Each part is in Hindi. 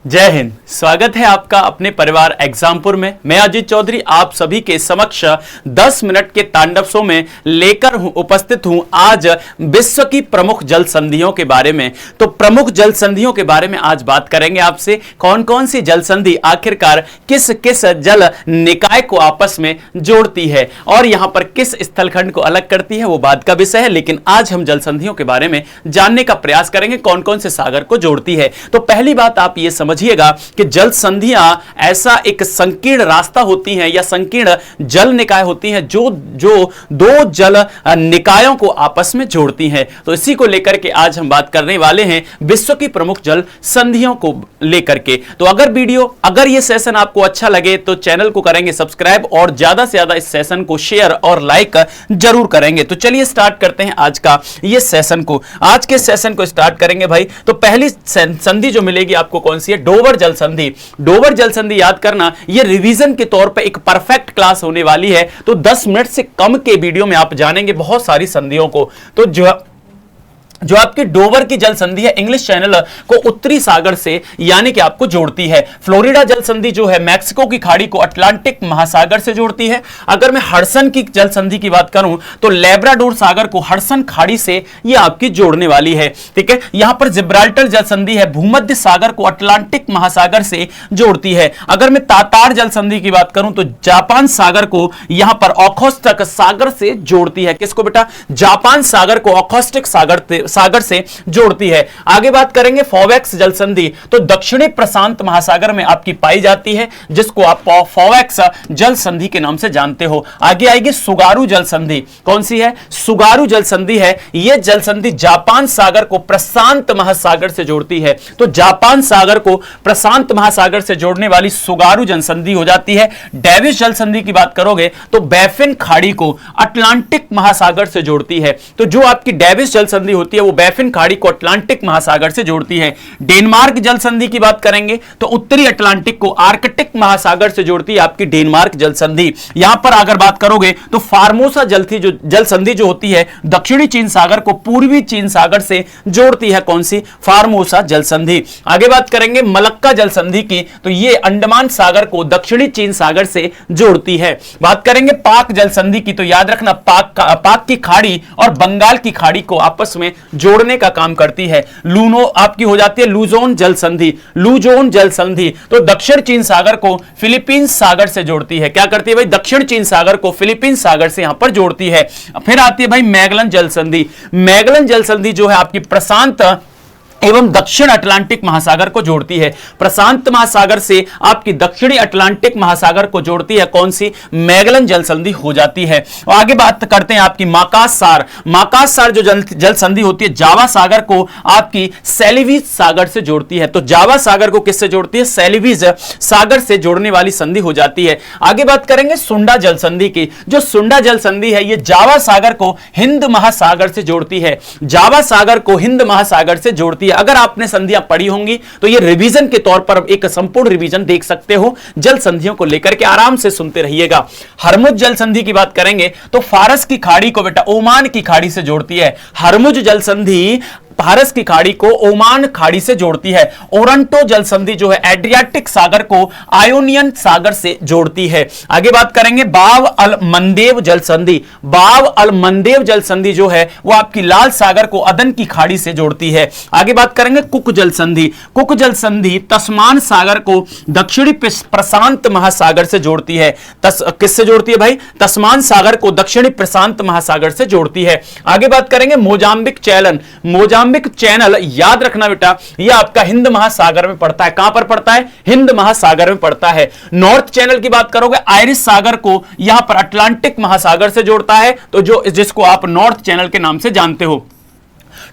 जय हिंद। स्वागत है आपका अपने परिवार एग्जामपुर में। मैं अजीत चौधरी आप सभी के समक्ष 10 मिनट के तांडव शो में लेकर उपस्थित हूं आज विश्व की प्रमुख जल संधियों के बारे में। तो प्रमुख जल संधियों के बारे में आज बात करेंगे आपसे। कौन कौन सी जल संधि आखिरकार किस किस जल निकाय को आपस में जोड़ती है और यहां पर किस स्थलखंड को अलग करती है, वो बात का विषय है। लेकिन आज हम जल संधियों के बारे में जानने का प्रयास करेंगे कौन कौन से सागर को जोड़ती है। तो पहली बात आप ये समझिएगा कि जल संधियां ऐसा एक संकीर्ण रास्ता होती हैं या संकीर्ण जल निकाय होती हैं जो दो जल निकायों को आपस में जोड़ती हैं। तो इसी को लेकर के आज हम बात करने वाले हैं विश्व की प्रमुख जल संधियों को लेकर के। तो अगर ये सेशन आपको अच्छा लगे तो चैनल को करेंगे सब्सक्राइब और ज्यादा से ज्यादा इस सेशन को शेयर और लाइक जरूर करेंगे। तो चलिए स्टार्ट करते हैं आज का ये सेशन को। आज के सेशन को स्टार्ट करेंगे भाई। तो पहली संधि जो मिलेगी आपको कौन सी है? डोवर जल संधि। डोवर जल संधि याद करना, ये रिवीजन के तौर पे एक परफेक्ट क्लास होने वाली है। तो 10 मिनट से कम के वीडियो में आप जानेंगे बहुत सारी संधियों को। तो जो आपकी डोवर की जल संधि है इंग्लिश चैनल को उत्तरी सागर से यानी कि आपको जोड़ती है। फ्लोरिडा जल संधि जो है मैक्सिको की खाड़ी को अटलांटिक महासागर से जोड़ती है। अगर मैं हडसन की जल संधि की बात करूं तो लेब्राडोर सागर को हडसन खाड़ी से ये आपकी जोड़ने वाली है। ठीक है, यहां पर जिब्राल्टर जल संधि है भूमध्य सागर को अटलांटिक महासागर से जोड़ती है। अगर मैं तातार जल संधि की बात करूं तो जापान सागर को यहां पर ओखोत्स्क सागर से जोड़ती है। किसको बेटा? जापान सागर को ओखोत्स्क सागर से जोड़ती है। आगे बात करेंगे फोवेक्स जल संधि। तो दक्षिणी प्रशांत महासागर में आपकी पाई जाती है जिसको आप फोवेक्स जल संधि के नाम से जानते हो। आगे आएगी सुगारू जल संधि। कौन सी है? सुगारू जल संधि है। यह जल संधि जापान सागर को प्रशांत महासागर से जोड़ती है। तो जापान सागर को प्रशांत महासागर से जोड़ने वाली सुगारू जल संधि हो जाती है। डेविस जल संधि की बात करोगे तो बैफिन खाड़ी को अटलांटिक महासागर से जोड़ती है। तो जो आपकी डेविस जल संधि होती है वो बैफिन खाड़ी को अटलांटिक महासागर से जोड़ती है। डेनमार्क जल संधि की बात करेंगे तो उत्तरी अटलांटिक को आर्कटिक महासागर से जोड़ती है आपकी डेनमार्क जल संधि। यहां पर अगर बात करोगे तो फार्मोसा जल संधि जो होती है दक्षिणी चीन सागर को पूर्वी चीन सागर से जोड़ती है। कौन सी? फार्मोसा जल संधि। आगे बात करेंगे मलक्का जल संधि की। तो यह अंडमान सागर को दक्षिणी चीन सागर से जोड़ती है। बात करेंगे पाक जल संधि की। तो याद रखना पाक की खाड़ी और बंगाल की खाड़ी को आपस में जोड़ने का काम करती है। लूनो आपकी हो जाती है लूजोन जल संधि। लूजोन जल संधि तो दक्षिण चीन सागर को फिलीपींस सागर से जोड़ती है। क्या करती है भाई? दक्षिण चीन सागर को फिलीपींस सागर से यहां पर जोड़ती है। फिर आती है भाई मैगलन जल संधि। मैगलन जल संधि जो है आपकी प्रशांत एवं दक्षिण अटलांटिक महासागर को जोड़ती है। प्रशांत महासागर से आपकी दक्षिणी अटलांटिक महासागर को जोड़ती है। कौन सी? मैगलन जल संधि हो जाती है। और आगे बात करते हैं आपकी माकासार। माकासार जो जल संधि होती है जावा सागर को आपकी सेलिविज सागर से जोड़ती है। तो जावा सागर को किससे जोड़ती है? सेलिविज सागर से जोड़ने वाली संधि हो जाती है। आगे बात करेंगे सुंडा जल संधि की। जो सुंडा जल संधि है ये जावा सागर को हिंद महासागर से जोड़ती है। जावा सागर को हिंद महासागर से जोड़ती है। अगर आपने संधियां पढ़ी होंगी तो ये रिवीजन के तौर पर एक संपूर्ण रिवीजन देख सकते हो। जल संधियों को लेकर के आराम से सुनते रहिएगा। हरमुज जल संधि की बात करेंगे तो फारस की खाड़ी को बेटा ओमान की खाड़ी से जोड़ती है। हरमुज जल संधि फारस की खाड़ी को ओमान खाड़ी से जोड़ती है। ओरंटो जल संधि जो है एड्रियाटिक सागर को आयोनियन सागर से जोड़ती है। आगे बात करेंगे बाव अल मंदेव जल संधि। बाव अल मंदेव जल संधि जो है वो आपकी लाल सागर को अदन की खाड़ी से जोड़ती है। आगे बात करेंगे कुक जल संधि। कुक जल संधि तस्मान सागर को दक्षिणी प्रशांत महासागर से जोड़ती है। किससे जोड़ती है भाई? तस्मान सागर को दक्षिणी प्रशांत महासागर से जोड़ती है। आगे बात करेंगे मोजाम्बिक चैनल। मोजाम्बिक चैनल याद रखना बेटा यह आपका हिंद महासागर में पड़ता है। कहां पर पड़ता है? हिंद महासागर में पड़ता है। नॉर्थ चैनल की बात करोगे आयरिश सागर को यहां पर अटलांटिक महासागर से जोड़ता है। तो जिसको आप नॉर्थ चैनल के नाम से जानते हो।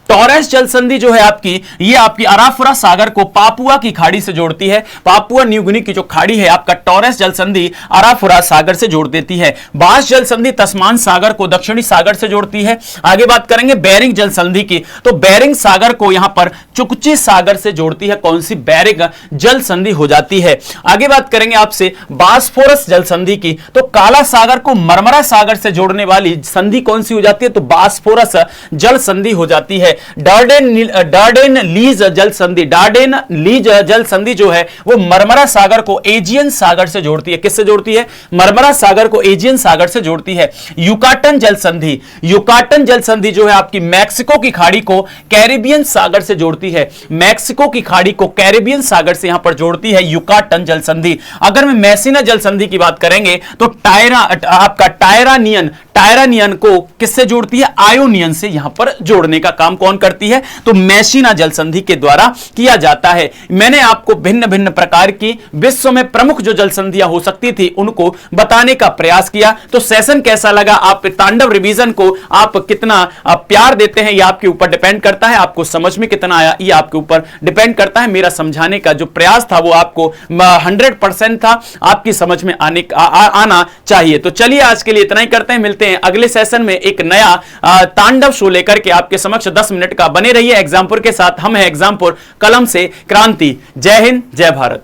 टॉरेस जल संधि जो है आपकी ये आपकी अराफुरा सागर को पापुआ की खाड़ी से जोड़ती है। पापुआ न्यू गिनी की जो खाड़ी है आपका टॉरेस जल संधि अराफुरा सागर से जोड़ देती है। बास जल संधि तस्मान सागर को दक्षिणी सागर से जोड़ती है। आगे बात करेंगे बेरिंग जल संधि की। तो बेरिंग सागर को यहां पर चुकची सागर से जोड़ती है। कौन सी? बेरिंग जल संधि हो जाती है। आगे बात करेंगे आपसे बास्फोरस जल संधि की। तो काला सागर को मरमरा सागर से जोड़ने वाली संधि कौन सी हो जाती है? तो बास्फोरस जल संधि हो जाती है। डार्डेन लीज जल संधि। डार्डेन लीज जल संधि जो है वो मरमरा सागर को एजियन सागर से जोड़ती है। किससे जोड़ती है? मरमरा सागर को एजियन सागर से जोड़ती है। युकाटन जल संधि, युकाटन जल संधि जो है आपकी मैक्सिको की खाड़ी को कैरिबियन सागर से जोड़ती है। मैक्सिको की खाड़ी को कैरिबियन सागर से यहां पर जोड़ती है युकाटन जल संधि। अगर मैं मैसिना जल संधि की बात करेंगे तो आपका टायरानियन को किससे जोड़ती है? आयोनियन से यहां पर जोड़ने का काम कौन करती है? तो मैसिना जल संधि के द्वारा किया जाता है। मैंने आपको भिन्न भिन्न प्रकार की विश्व में प्रमुख जो जल संधियां हो सकती थी उनको बताने का प्रयास किया। तो सेशन कैसा लगा? आप तांडव रिवीजन को आप कितना प्यार देते हैं यह आपके ऊपर डिपेंड करता है। आपको समझ में कितना आया यह आपके ऊपर डिपेंड करता है। मेरा समझाने का जो प्रयास था वो आपको 100% था, आपकी समझ में आना चाहिए। तो चलिए आज के लिए इतना ही करते हैं, मिलते हैं अगले सेशन में एक नया तांडव शो लेकर के आपके समक्ष 10 मिनट का। बने रहिए एग्जामपुर के साथ। हम हैं एग्जामपुर, कलम से क्रांति। जय हिंद, जय भारत।